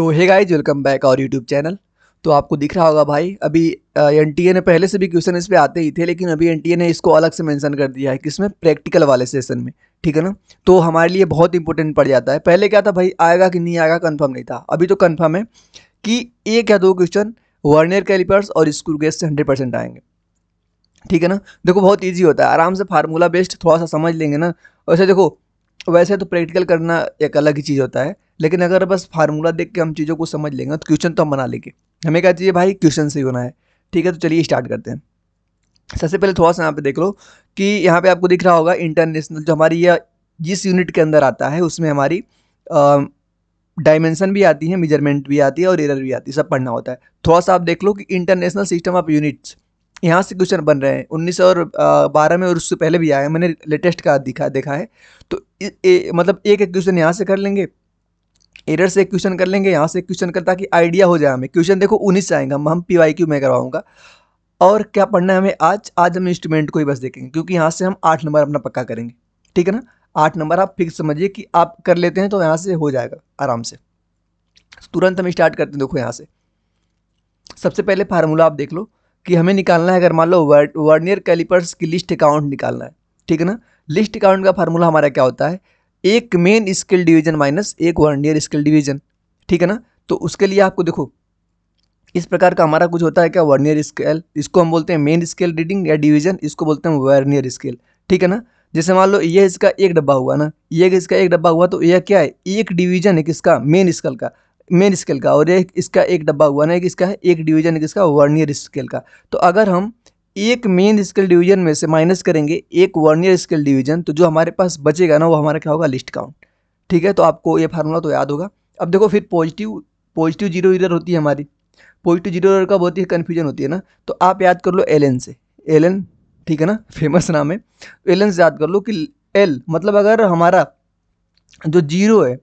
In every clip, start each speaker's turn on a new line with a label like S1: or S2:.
S1: तो hey guys, welcome back और YouTube channel. तो आपको दिख रहा होगा भाई, अभी एनटीए ने पहले से भी क्वेश्चन इस पे आते ही थे, लेकिन अभी एनटीए ने इसको अलग से मेंशन कर दिया है किसमें, प्रैक्टिकल वाले सेशन में। ठीक है ना। तो हमारे लिए बहुत इंपॉर्टेंट पड़ जाता है। पहले क्या था भाई, आएगा कि नहीं आएगा कंफर्म नहीं था। अभी तो कंफर्म है कि एक या दो क्वेश्चन वर्नियर कैलिपर्स और स्क्रू गेज से 100% आएंगे। ठीक है ना। देखो बहुत ईजी होता है, आराम से फार्मूला बेस्ड थोड़ा सा समझ लेंगे ना। वैसे देखो, वैसे तो प्रैक्टिकल करना एक अलग ही चीज़ होता है, लेकिन अगर बस फार्मूला देख के हम चीज़ों को समझ लेंगे तो क्वेश्चन तो हम बना लेंगे। हमें क्या चाहिए भाई, क्वेश्चन से ही होना है। ठीक है, तो चलिए स्टार्ट करते हैं। सबसे पहले थोड़ा सा यहाँ पे देख लो कि यहाँ पे आपको दिख रहा होगा इंटरनेशनल, जो हमारी यह जिस यूनिट के अंदर आता है उसमें हमारी डायमेंशन भी आती है, मेजरमेंट भी आती है और एरर भी आती है, सब पढ़ना होता है। थोड़ा सा आप देख लो कि इंटरनेशनल सिस्टम ऑफ यूनिट्स, यहाँ से क्वेश्चन बन रहे हैं 1912 में, और उससे पहले भी आए हैं, मैंने लेटेस्ट का देखा है। तो मतलब एक एक क्वेश्चन यहाँ से कर लेंगे, एरर से एक क्वेश्चन कर लेंगे, यहाँ से एक क्वेश्चन कर, ताकि आइडिया हो जाए हमें। क्वेश्चन देखो 19 से आएंगे, हम PYQ में करवाऊंगा। और क्या पढ़ना है हमें, आज हम इंस्ट्रूमेंट को ही बस देखेंगे, क्योंकि यहाँ से हम 8 नंबर अपना पक्का करेंगे। ठीक है ना। 8 नंबर आप फिक्स समझिए कि आप कर लेते हैं तो यहाँ से हो जाएगा आराम से। तुरंत हम स्टार्ट करते हैं। देखो यहाँ से सबसे पहले फार्मूला आप देख लो कि हमें निकालना है, अगर मान लो वर्नियर कैलिपर्स की लिस्ट अकाउंट निकालना है। ठीक है ना। लिस्ट अकाउंट का फार्मूला हमारा क्या होता है, एक मेन स्केल डिवीजन माइनस एक वर्नियर स्केल डिवीजन। ठीक है ना। तो उसके लिए आपको देखो इस प्रकार का हमारा कुछ होता है क्या, वर्नियर स्केल, इसको हम बोलते हैं मेन स्केल रीडिंग या डिवीजन, इसको बोलते हैं वर्नियर स्केल। ठीक है ना। जैसे मान लो ये इसका एक डब्बा हुआ ना, ये इसका एक डब्बा हुआ, तो यह क्या है, एक डिवीजन है किसका, मेन स्केल का, और एक इसका एक डब्बा हुआ ना, एक इसका है एक डिवीजन है किसका, वर्नियर स्केल का। तो अगर हम एक मेन स्केल डिवीजन में से माइनस करेंगे एक वर्नियर स्केल डिवीजन, तो जो हमारे पास बचेगा ना वो हमारा क्या होगा, लिस्ट काउंट। ठीक है, तो आपको ये फार्मूला तो याद होगा। अब देखो फिर पॉजिटिव पॉजिटिव जीरो इधर होती है हमारी, पॉजिटिव जीरो इधर कब होती है, कन्फ्यूजन होती है ना। तो आप याद कर लो एल से, एल। ठीक है ना, फेमस नाम है। एल से याद कर लो कि एल मतलब अगर हमारा जो जीरो है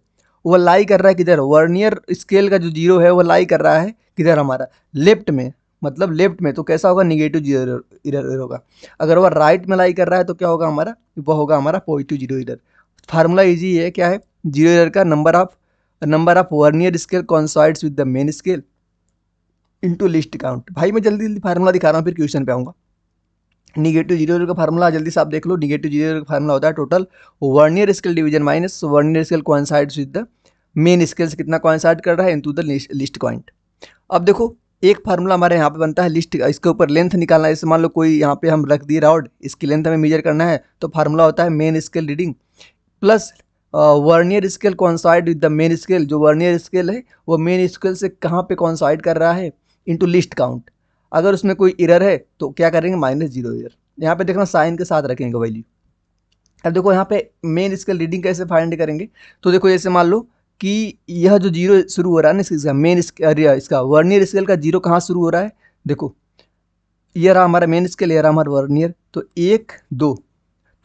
S1: वो लाई कर रहा है किधर, वर्नियर स्केल का जो जीरो है वो लाई कर रहा है किधर, हमारा लेफ्ट में, मतलब लेफ्ट में, तो कैसा होगा, निगेटिव जीरो इधर होगा। अगर वह राइट में लाई कर रहा है तो क्या होगा हमारा, वह होगा हमारा पॉजिटिव जीरो इधर। फार्मूला इजी है, क्या है, जीरो इधर का number of vernier scale coincides with the main scale into least count. भाई मैं जल्दी जल्दी फार्मूला दिखा रहा हूँ, फिर क्वेश्चन पे आऊँगा। निगेटिव जीरो का फार्मूला जल्दी से आप देख लो। निगेटिव जीरो का फार्मूला होता है total vernier scale division minus vernier scale coincides with the main scale से कितना कोइंसाइड कर रहा है इनटू द लिस्ट पॉइंट। अब देखो एक फार्मूला हमारे यहाँ पे बनता है लिस्ट, इसके ऊपर लेंथ निकालना है। जैसे मान लो कोई यहाँ पे हम रख दिए रॉड, इसकी लेंथ हमें मेजर करना है, तो फार्मूला होता है main scale reading plus vernier scale कॉन्साइड with the main scale. जो वर्नियर स्केल है वो मेन स्केल से कहाँ पे कॉन्साइड कर रहा है, इनटू लिस्ट काउंट। अगर उसमें कोई एरर है तो क्या करेंगे, माइनस जीरो एरर। यहाँ पे देखना साइन के साथ रखेंगे वैल्यू। अब देखो यहाँ पे मेन स्केल रीडिंग कैसे फाइंड करेंगे, तो देखो जैसे मान लो कि यह जो जीरो शुरू हो रहा है ना, इसका मेन इसका वर्नियर स्केल का जीरो कहाँ शुरू हो रहा है, देखो ये रहा हमारा मेन स्केल, ये रहा हमारा वर्नियर, तो एक दो।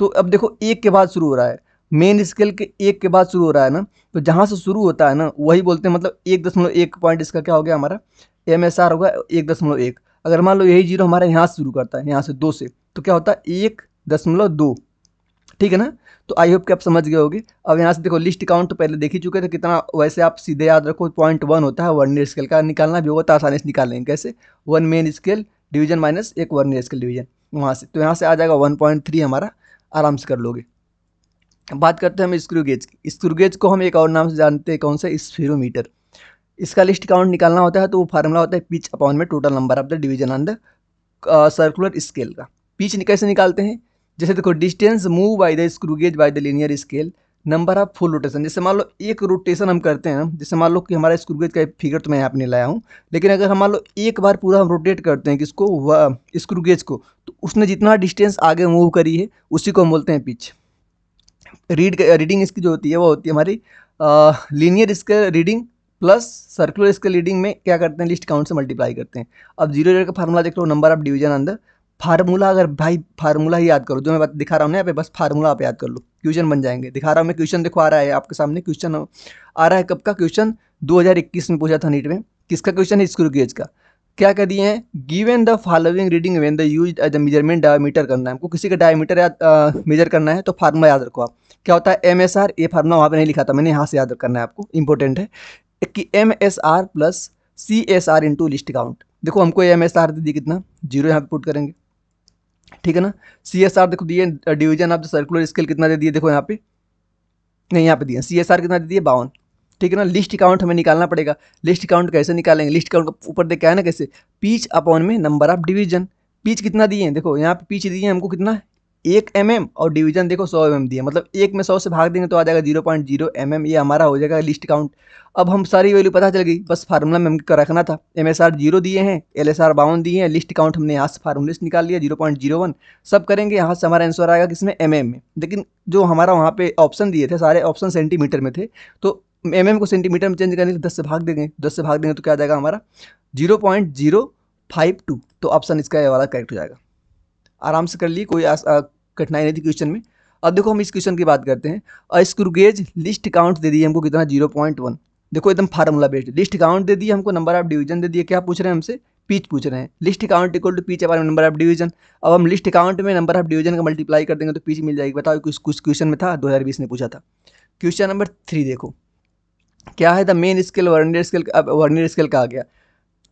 S1: तो अब देखो एक के बाद शुरू हो रहा है, मेन स्केल के एक के बाद शुरू हो रहा है ना, तो जहाँ से शुरू होता है ना वही बोलते हैं, मतलब 1.1 पॉइंट इसका क्या हो गया हमारा, MSR होगा 1.1। अगर मान लो यही जीरो हमारे यहाँ से शुरू करता है, यहाँ से दो से, तो क्या होता है 1.2। ठीक है ना। तो आई होप कि आप समझ गए होगे। अब यहाँ से देखो लिस्ट काउंट तो पहले देख ही चुके थे कितना, वैसे आप सीधे याद रखो 0.1 होता है वर्नियर स्केल का, निकालना भी होगा तो आसानी से निकाल लेंगे। कैसे, one main scale division minus एक वर्नियर स्केल डिवीजन, वहाँ से तो यहाँ से आ जाएगा 1.3 हमारा, आराम से कर लोगे। बात करते हैं हम स्क्रू गेज की। स्क्रू गेज को हम एक और नाम से जानते हैं, कौन सा, स्फीरोमीटर। इसका लिस्ट काउंट निकालना होता है तो वो फार्मूला होता है पिच अपॉन में total number of the division on the circular scale का। पिच कैसे निकालते हैं, जैसे देखो distance move by the screw gauge by the linear scale, number of full rotation. जैसे मान लो एक रोटेशन हम करते हैं, जैसे मान लो कि हमारा स्क्रू गेज का फिगर तो मैं यहाँ पे नहीं लाया हूँ, लेकिन अगर हम मान लो एक बार पूरा हम रोटेट करते हैं किसको, स्क्रू गेज को, तो उसने जितना डिस्टेंस आगे मूव करी है उसी को हम बोलते हैं पिच। रीडिंग इसकी जो होती है वो होती है हमारी linear scale reading plus circular scale reading में क्या करते हैं, लिस्ट काउंट से मल्टीप्लाई करते हैं। अब जीरो जीरो का फार्मूला देख लो, नंबर ऑफ डिवीजन अंदर फार्मूला, अगर भाई फार्मूला ही याद करो, जो मैं बात दिखा रहा हूँ ना यहाँ पे, बस फार्मूला आप याद कर लो, क्वेश्चन बन जाएंगे। दिखा रहा हूँ मैं, क्वेश्चन देखो आ रहा है आपके सामने, क्वेश्चन आ रहा है कब का, क्वेश्चन 2021 में पूछा था नीट में। किसका क्वेश्चन है, स्क्रू गेज का। क्या कर दिए हैं, given the following reading when the used as a measurement, diameter करना है हमको, किसी का डायमीटर याद मेजर करना है, तो फार्मूला याद रखो आप। क्या होता है MSR, ये फार्मूला वहाँ पे नहीं लिखा था मैंने, यहाँ से याद करना है आपको, इंपॉर्टेंट है। कि MSR plus CSR into list count. देखो हमको MSR दे दी कितना, 0 यहाँ पे पुट करेंगे, ठीक है ना। CSR देखो दिए division of the circular scale कितना दे दिए, देखो यहाँ पे नहीं, यहाँ पे दिए CSR कितना दे दिए 52, ठीक है ना। लिस्ट काउंट हमें निकालना पड़ेगा। लिस्ट काउंट कैसे निकालेंगे, लिस्ट काउंट का ऊपर देखा है ना कैसे, पीच अपॉन में नंबर ऑफ डिवीजन। पीच कितना दिए हैं, देखो यहाँ पे पीच दिए हैं हमको कितना 1 mm, और डिवीजन देखो 100 mm दिए, मतलब 1 में 100 से भाग देंगे तो आ जाएगा 0.0 mm, ये हमारा हो जाएगा लिस्ट काउंट। अब हम सारी वैल्यू पता चल गई, बस फार्मूला में हमको रखना था। MSR 0 दिए हैं, LSR 52 दिए हैं, लिस्ट काउंट हमने यहाँ से फार्मूले से निकाल लिया 0.01, सब करेंगे यहाँ से हमारा आंसर आएगा किसमें, MM में। लेकिन जो हमारा वहाँ पे ऑप्शन दिए थे सारे ऑप्शन सेंटीमीटर में थे, तो MM को सेंटीमीटर में चेंज करने के 10 से भाग देंगे, 10 से भाग देंगे तो क्या आ जाएगा हमारा 0.052, तो ऑप्शन इसका ये वाला करेक्ट हो जाएगा। आराम से कर लिए, कोई कठिनाई नहीं थी क्वेश्चन में। अब देखो हम इस क्वेश्चन की बात करते हैं। Screw gauge list count they दिए हमको कितना 0.1, देखो एकदम formula based. List count they दिए हमको, नंबर ऑफ डिवीजन दे दिए, क्या पूछ रहे हैं हमसे, पीच पूछ रहे हैं। List count equal to pitch upon number of division. अब हम लिस्ट काउंट में नंबर ऑफ डिवीजन का मल्टीप्लाई कर देंगे तो पीच मिल जाएगी। बताओ कुछ क्वेश्चन में था, 2020 में पूछा था। क्वेश्चन नंबर 3 देखो क्या है, the main scale vernier scale. अब वर्नियर स्केल का आ गया,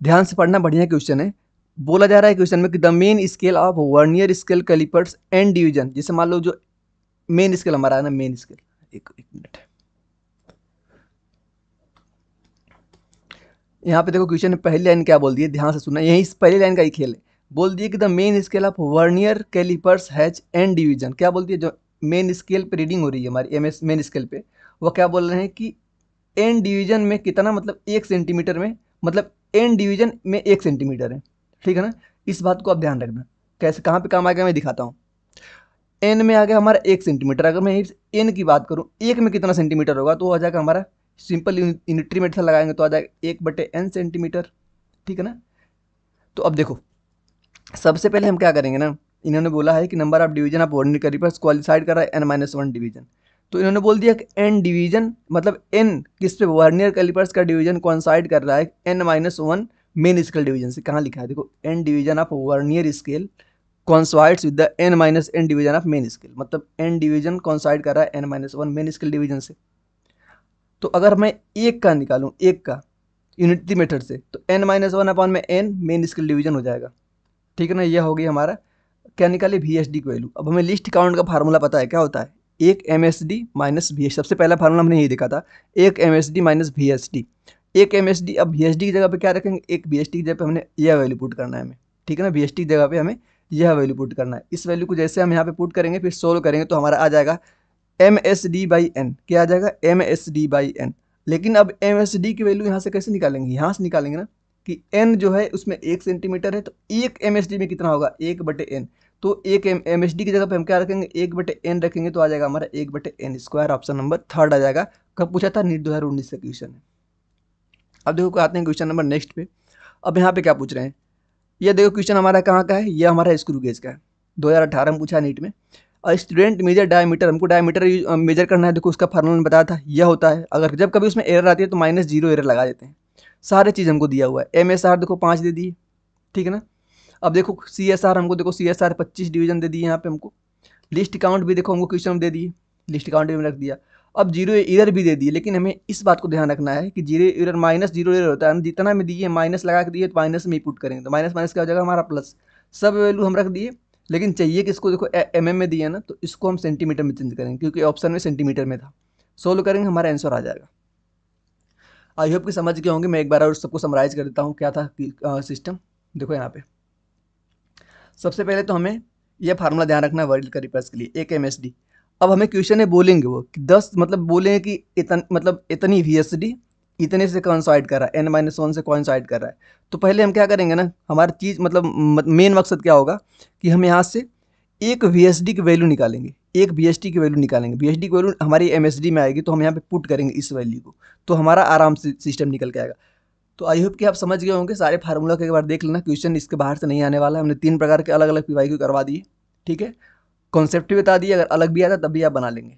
S1: ध्यान से पढ़ना, बढ़िया क्वेश्चन है। बोला जा रहा है क्वेश्चन में कि the main scale of vernier scale callipers N division. जैसे मान लो जो मेन स्केल हमारा है ना, मेन स्केल, एक मिनट, यहाँ पे देखो क्वेश्चन में पहली लाइन क्या बोल दी है, ध्यान से सुनना, यही इस पहली लाइन का ही खेल है। बोल दिए कि the main scale of vernier callipers has N division. क्या बोलती है, जो मेन स्केल पे रीडिंग हो रही है हमारी MS मेन स्केल पे, वो क्या बोल रहे हैं कि एन डिवीजन में कितना, मतलब 1 सेंटीमीटर में, मतलब एन डिवीजन में 1 सेंटीमीटर है, ठीक है ना। इस बात को आप ध्यान रखना, कैसे कहाँ पे काम आ गया मैं दिखाता हूँ। एन में आ गया हमारा 1 सेंटीमीटर, अगर मैं एन की बात करूँ 1 में कितना सेंटीमीटर होगा, तो हो जाएगा हमारा सिंपल यूनिटरी मेथड लगाएंगे तो आ जाएगा 1/n सेंटीमीटर, ठीक है ना। तो अब देखो सबसे पहले हम क्या करेंगे ना, इन्होंने बोला है कि number of division of vernier callipers qualified कर रहा है n-1 डिवीजन। तो इन्होंने बोल दिया कि n डिवीजन, मतलब n किस पे, वर्नियर कैलिपर्स का डिवीजन कॉन्साइड कर रहा है n-1 मेन स्केल डिवीजन से। कहाँ लिखा है, देखो n division of vernier scale coincides with the n-n division of main scale, मतलब n डिवीजन कॉन्साइड कर रहा है n-1 मेन स्केल डिवीजन से। तो अगर मैं एक का निकालूं, एक का यूनिटरी मेथड से, तो n-1 अपॉन में n मेन स्केल डिवीजन हो जाएगा, ठीक है ना। यह हो गई हमारा, क्या निकाले, VSD की वैल्यू। अब हमें लिस्ट काउंट का फार्मूला पता है, क्या होता है, 1 MSD माइनस VSD। सबसे पहला फार्मूला हमने यही देखा था, 1 MSD माइनस VSD। 1 MSD, अब VSD की जगह पे क्या रखेंगे, एक VSD की जगह पे हमने यह वैल्यू पुट करना है हमें, ठीक है ना। VSD की जगह पे हमें यह वैल्यू पुट करना है। इस वैल्यू को जैसे हम यहाँ पे पुट करेंगे, फिर सोल्व करेंगे तो हमारा आ जाएगा MSD/n। क्या आ जाएगा, MSD/n। लेकिन अब MSD की वैल्यू यहाँ से कैसे निकालेंगे, यहाँ से निकालेंगे ना, कि n जो है उसमें 1 सेंटीमीटर है, तो 1 MSD में कितना होगा, 1/n। तो 1 MSD की जगह पे हम क्या रखेंगे, 1/n रखेंगे तो आ जाएगा हमारा 1/n²। ऑप्शन नंबर 3 आ जाएगा। कब पूछा था, नीट 2019 का क्वेश्चन है। अब देखो आते हैं क्वेश्चन नंबर नेक्स्ट पे। अब यहाँ पे क्या पूछ रहे हैं, ये देखो क्वेश्चन हमारा कहाँ का है, ये हमारा स्क्रू गेज का है, 2018 में पूछा है नीट में। और स्टूडेंट मेजर डायमीटर, हमको डायमीटर मेजर करना है। देखो उसका फार्मूला मैंने बताया था, यह होता है। अगर जब कभी उसमें एरर आती है तो -0 एरर लगा देते हैं। सारे चीज़ हमको दिया हुआ है। MSR देखो 5 दे दिए, ठीक है ना। अब देखो CSR हमको, देखो CSR 25 डिवीजन दे दिए यहाँ पे हमको। लिस्ट काउंट भी देखो हमको क्वेश्चन में दे दिए, लिस्ट काउंट भी रख दिया। अब 0 एरर भी दे दिए, लेकिन हमें इस बात को ध्यान रखना है कि 0 एरर -0 एरर होता है। जितना में दिए माइनस लगा के दिए तो माइनस में ही पुट करेंगे, तो माइनस माइनस क्या हो जाएगा हमारा प्लस। सब वैल्यू हम रख दिए, लेकिन चाहिए कि इसको देखो MM में दिया ना, तो इसको हम सेंटीमीटर में चेंज करेंगे, क्योंकि ऑप्शन में सेंटीमीटर में था। सोल्व करेंगे हमारा आंसर आ जाएगा। आई होप कि समझ गए होंगे। मैं एक बार और सबको समराइज कर देता हूँ क्या था सिस्टम। देखो यहाँ पे सबसे पहले तो हमें यह फार्मूला ध्यान रखना है वर्नियर कैलिपर्स के लिए, 1 MSD। अब हमें क्वेश्चन में बोलेंगे वो कि 10, मतलब बोलेंगे कि मतलब इतनी VSD इतने से कॉइंसाइड कर रहा है, n-1 से कॉइंसाइड कर रहा है। तो पहले हम क्या करेंगे ना, हमारी चीज़ मतलब मेन मकसद क्या होगा कि हम यहाँ से एक VSD की वैल्यू निकालेंगे, एक VSD की वैल्यू निकालेंगे। VSD की वैल्यू हमारी MSD में आएगी, तो हम यहाँ पे पुट करेंगे इस वैल्यू को, तो हमारा आराम से सिस्टम निकल के आएगा। तो आई होप कि आप समझ गए होंगे। सारे फार्मूला को एक बार देख लेना, क्वेश्चन इसके बाहर से नहीं आने वाला है। हमने 3 प्रकार के अलग अलग PYQ करवा दिए, ठीक है। कॉन्सेप्ट भी बता दिए, अगर अलग भी आता तब भी आप बना लेंगे।